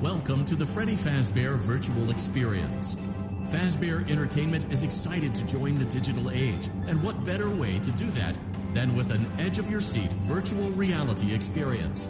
Welcome to the Freddy Fazbear Virtual Experience. Fazbear Entertainment is excited to join the digital age, and what better way to do that than with an edge-of-your-seat virtual reality experience.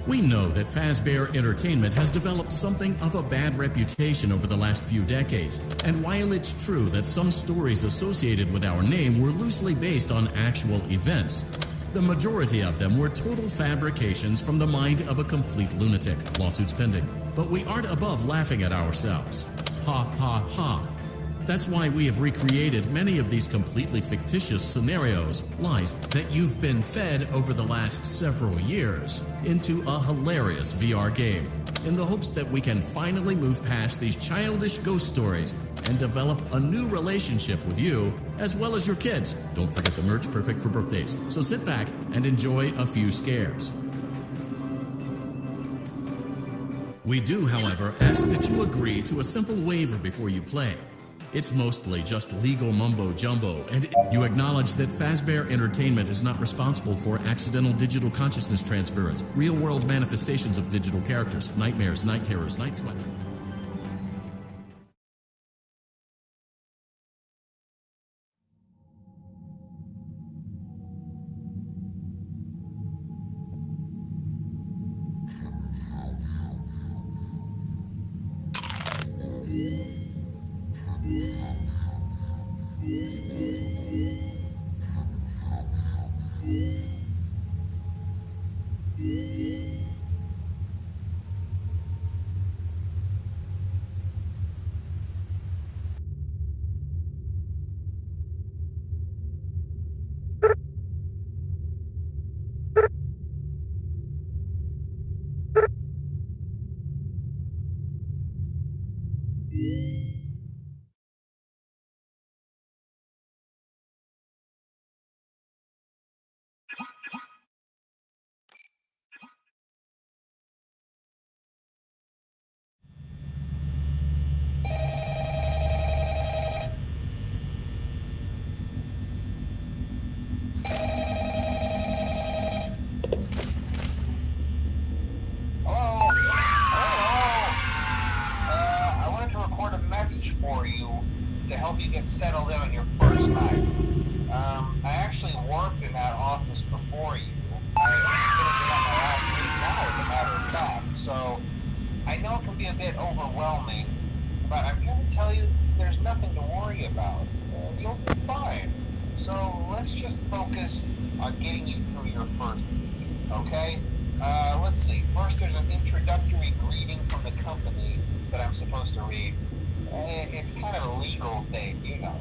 We know that Fazbear Entertainment has developed something of a bad reputation over the last few decades, and while it's true that some stories associated with our name were loosely based on actual events, the majority of them were total fabrications from the mind of a complete lunatic, lawsuits pending. But we aren't above laughing at ourselves. Ha ha ha. That's why we have recreated many of these completely fictitious scenarios, lies that you've been fed over the last several years, into a hilarious VR game, in the hopes that we can finally move past these childish ghost stories and develop a new relationship with you, as well as your kids. Don't forget the merch, perfect for birthdays. So sit back and enjoy a few scares. We do, however, ask that you agree to a simple waiver before you play. It's mostly just legal mumbo-jumbo, and you acknowledge that Fazbear Entertainment is not responsible for accidental digital consciousness transference, real-world manifestations of digital characters, nightmares, night terrors, night sweats. For you to help you get settled in on your first night. I actually worked in that office before you. I finishing up my last week now, as a matter of fact. So I know it can be a bit overwhelming, but I'm here to tell you there's nothing to worry about. You'll be fine. So let's just focus on getting you through your first week, okay? Let's see. First, there's an introductory greeting from the company that I'm supposed to read. It's kind of a legal thing, you know.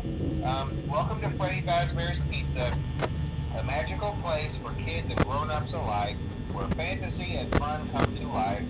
Welcome to Freddy Fazbear's Pizza, a magical place for kids and grown-ups alike, where fantasy and fun come to life.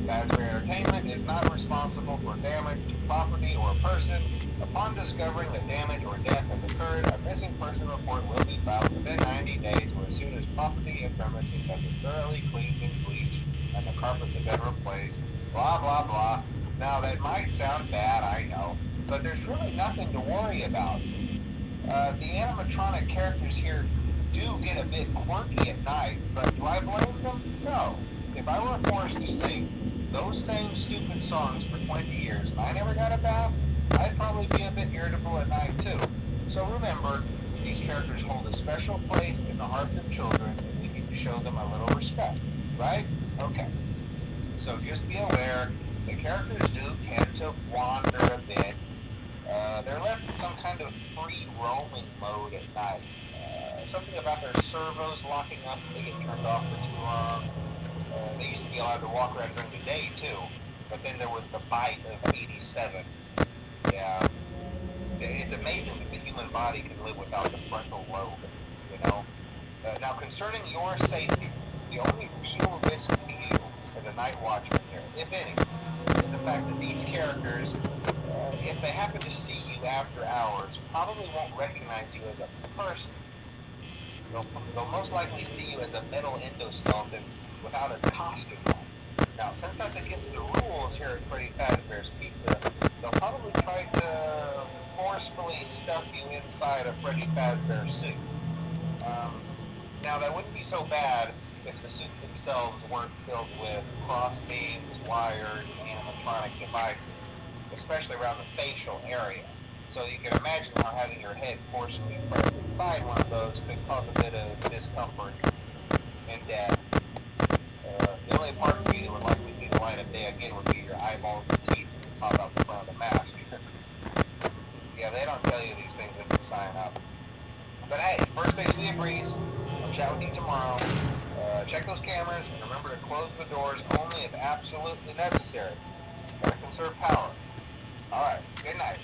Fazbear Entertainment is not responsible for damage to property or person. Upon discovering that damage or death has occurred, a missing person report will be filed within 90 days, or as soon as property and premises have been thoroughly cleaned and bleached, and the carpets have been replaced. Blah, blah, blah. Now, that might sound bad, I know, but there's really nothing to worry about. The animatronic characters here do get a bit quirky at night, but do I blame them? No. If I were forced to sing those same stupid songs for 20 years and I never got a bath, I'd probably be a bit irritable at night too. So remember, these characters hold a special place in the hearts of children, and we need to show them a little respect, right? Okay. So just be aware, the characters do tend to wander a bit. They're left in some kind of free roaming mode at night. Something about their servos locking up and they get turned off for too long. They used to be allowed to walk around during the day too, but then there was the bite of 87. Yeah, it's amazing that the human body can live without the frontal lobe, you know. Now concerning your safety, the only real risk to you as a night watchman here, if any, is the fact that these characters, if they happen to see you after hours, probably won't recognize you as a person. They'll most likely see you as a metal endoskeleton without its costume on. Now, since that's against the rules here at Freddy Fazbear's Pizza, they'll probably try to forcefully stuff you inside a Freddy Fazbear suit. Um, Now, that wouldn't be so bad if the suits themselves weren't filled with cross beams, wires, animatronic devices, especially around the facial area. So you can imagine how having your head forcibly pressed inside one of those could cause a bit of discomfort and death. The only parts of you that would likely see the light of day again would be your eyeballs and teeth that pop out the front of the mask. Yeah, they don't tell you these things when you sign up. But hey, first basically agrees. I'll chat with you tomorrow. Check those cameras and remember to close the doors only if absolutely necessary. Gotta conserve power. Alright, good night.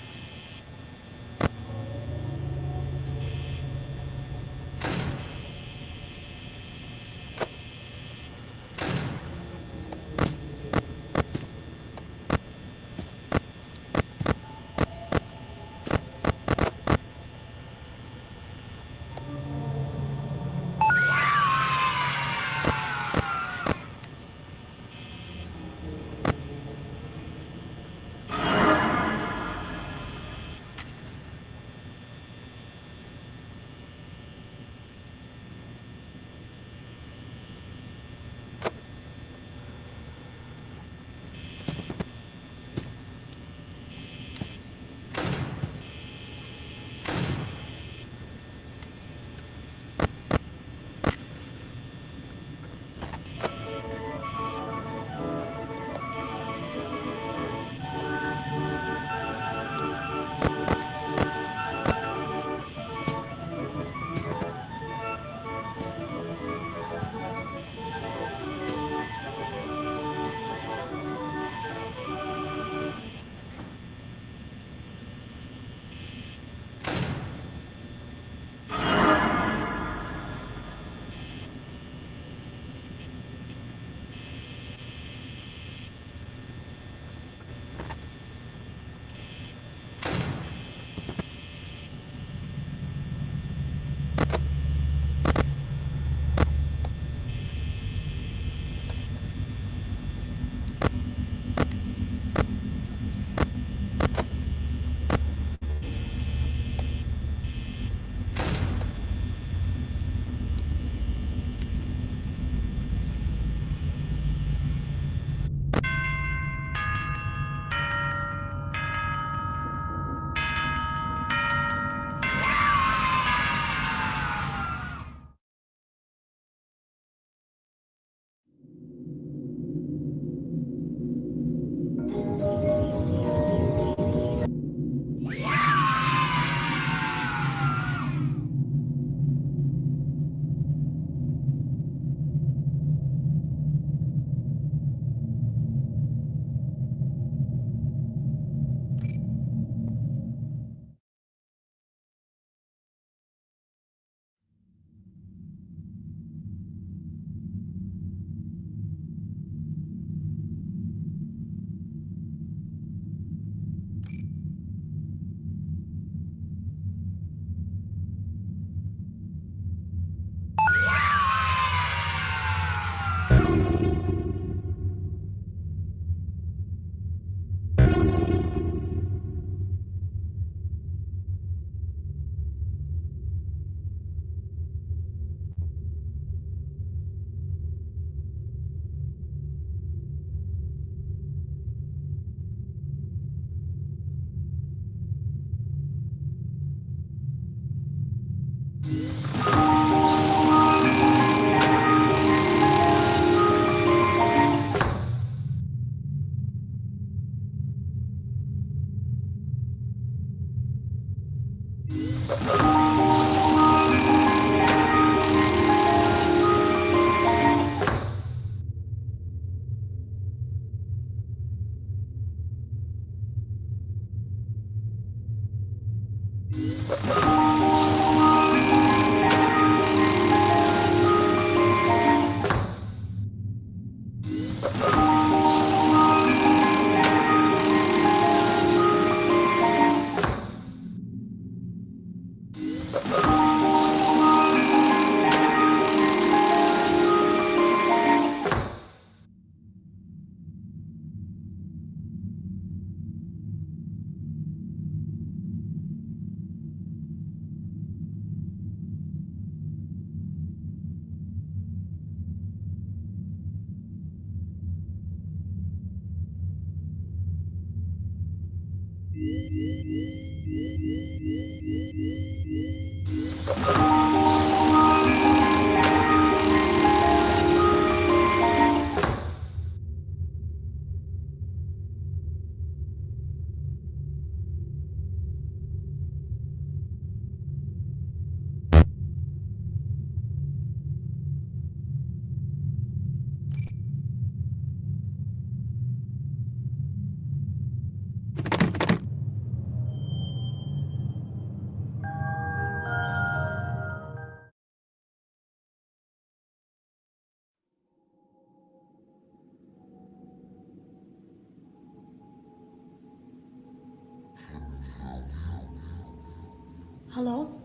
Hello?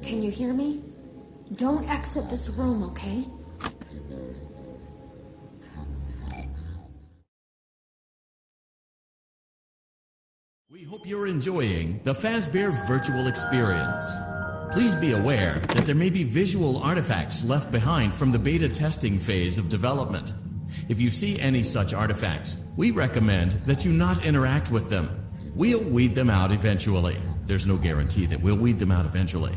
Can you hear me? Don't exit this room, okay? We hope you're enjoying the Fazbear virtual experience. Please be aware that there may be visual artifacts left behind from the beta testing phase of development. If you see any such artifacts, we recommend that you not interact with them. We'll weed them out eventually. There's no guarantee that we'll weed them out eventually.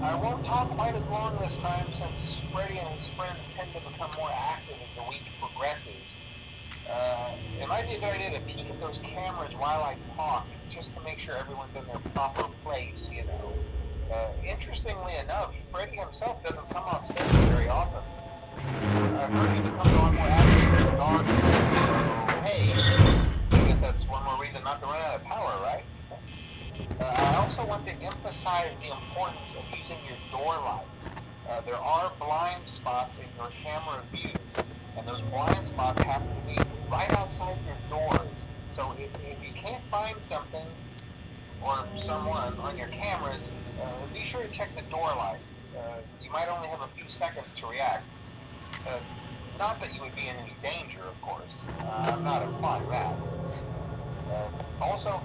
I won't talk quite as long this time since Freddy and his friends tend to become more active as the week progresses. It might be a good idea to peek at those cameras while I talk, just to make sure everyone's in their proper place, you know. Interestingly enough, Freddy himself doesn't come off stage very often. I've heard he becomes a lot more active in the dark, so hey, I guess that's one more reason not to run out of power, right? I also want to emphasize the importance of using your door lights. There are blind spots in your camera view, and those blind spots happen to be right outside your doors. So if you can't find something or someone on your cameras, be sure to check the door light. You might only have a few seconds to react. Not that you would be in any danger, of course. I'm not implying that. Also,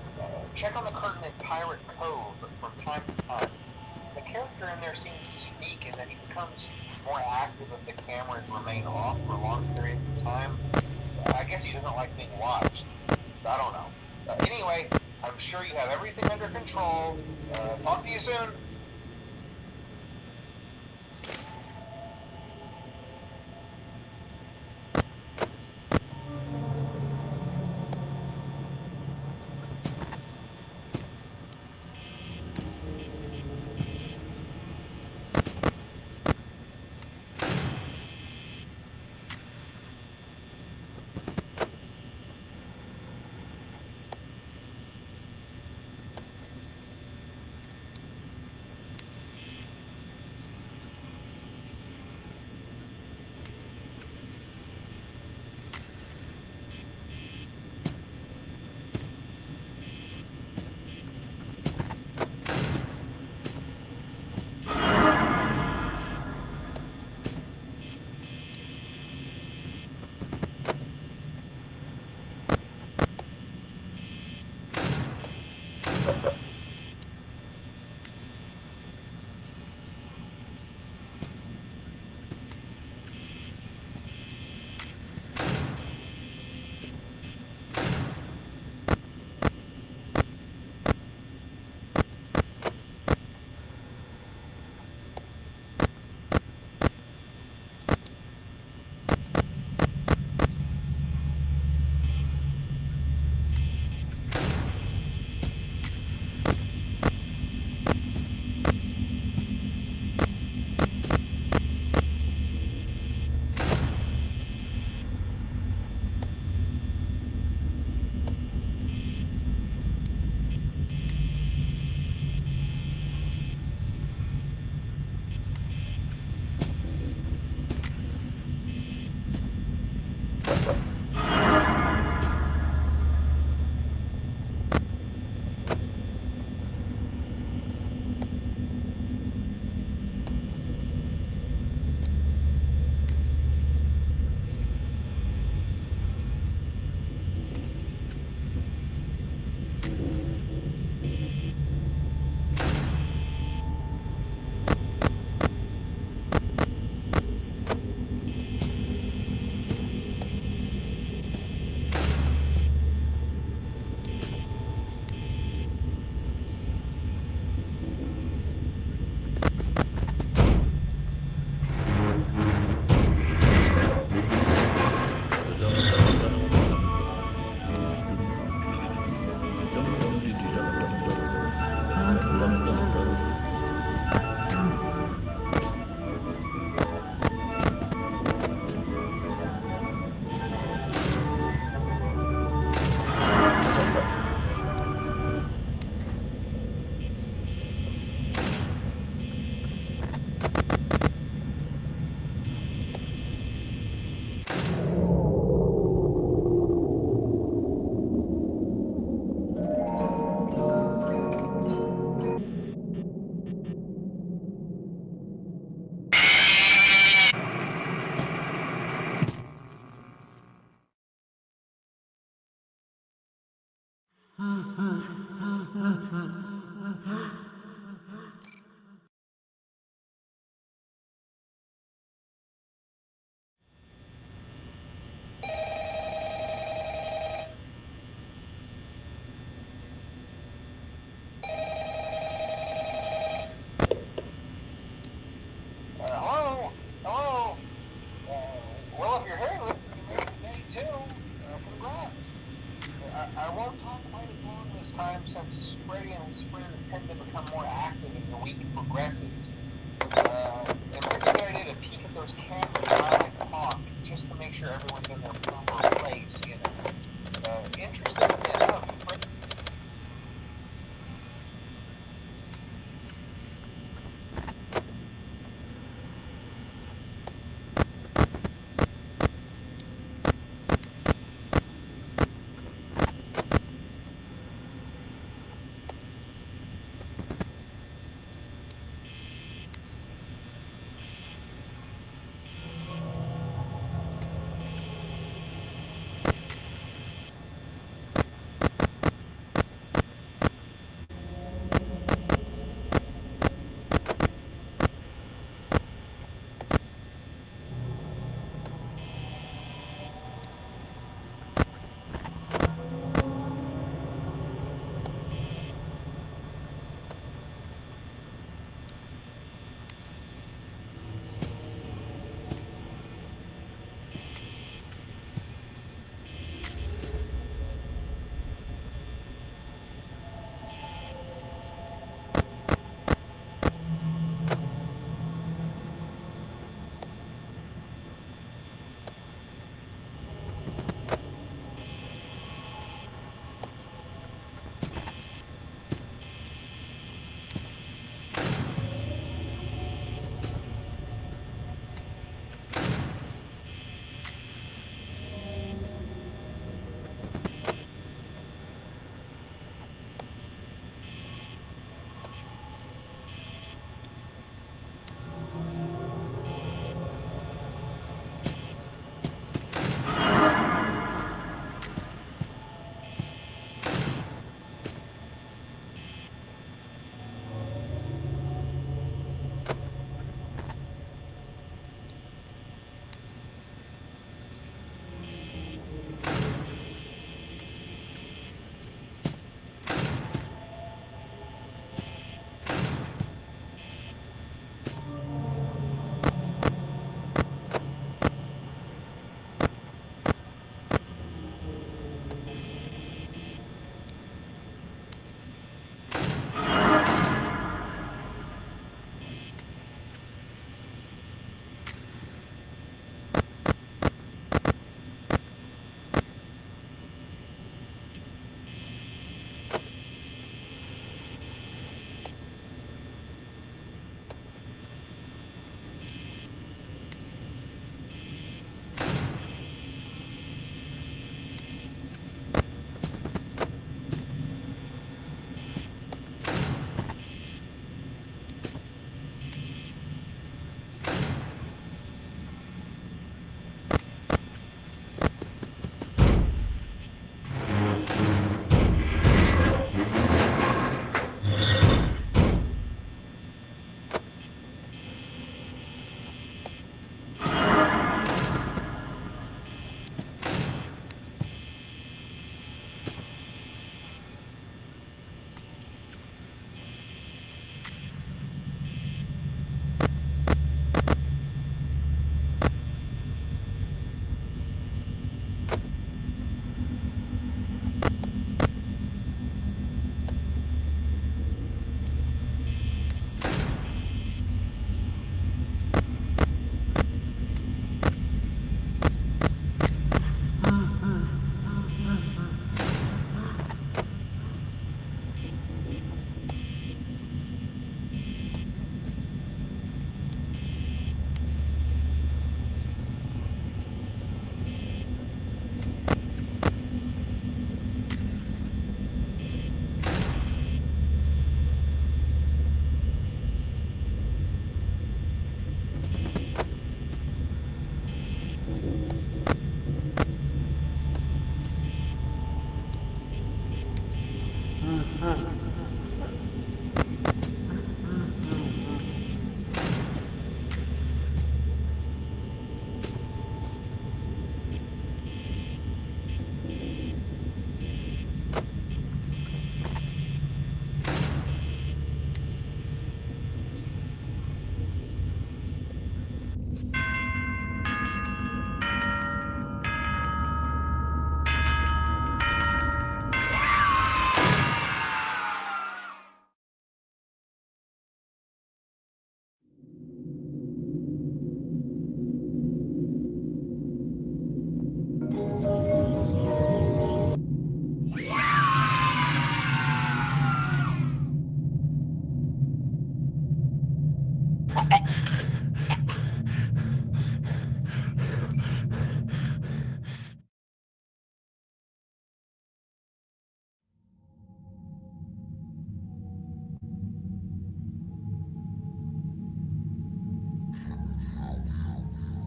check on the curtain in Pirate Cove from time to time. The character in there seems unique in that he becomes more active if the cameras remain off for long periods of time. I guess he doesn't like being watched. I don't know. Anyway, I'm sure you have everything under control. Talk to you soon.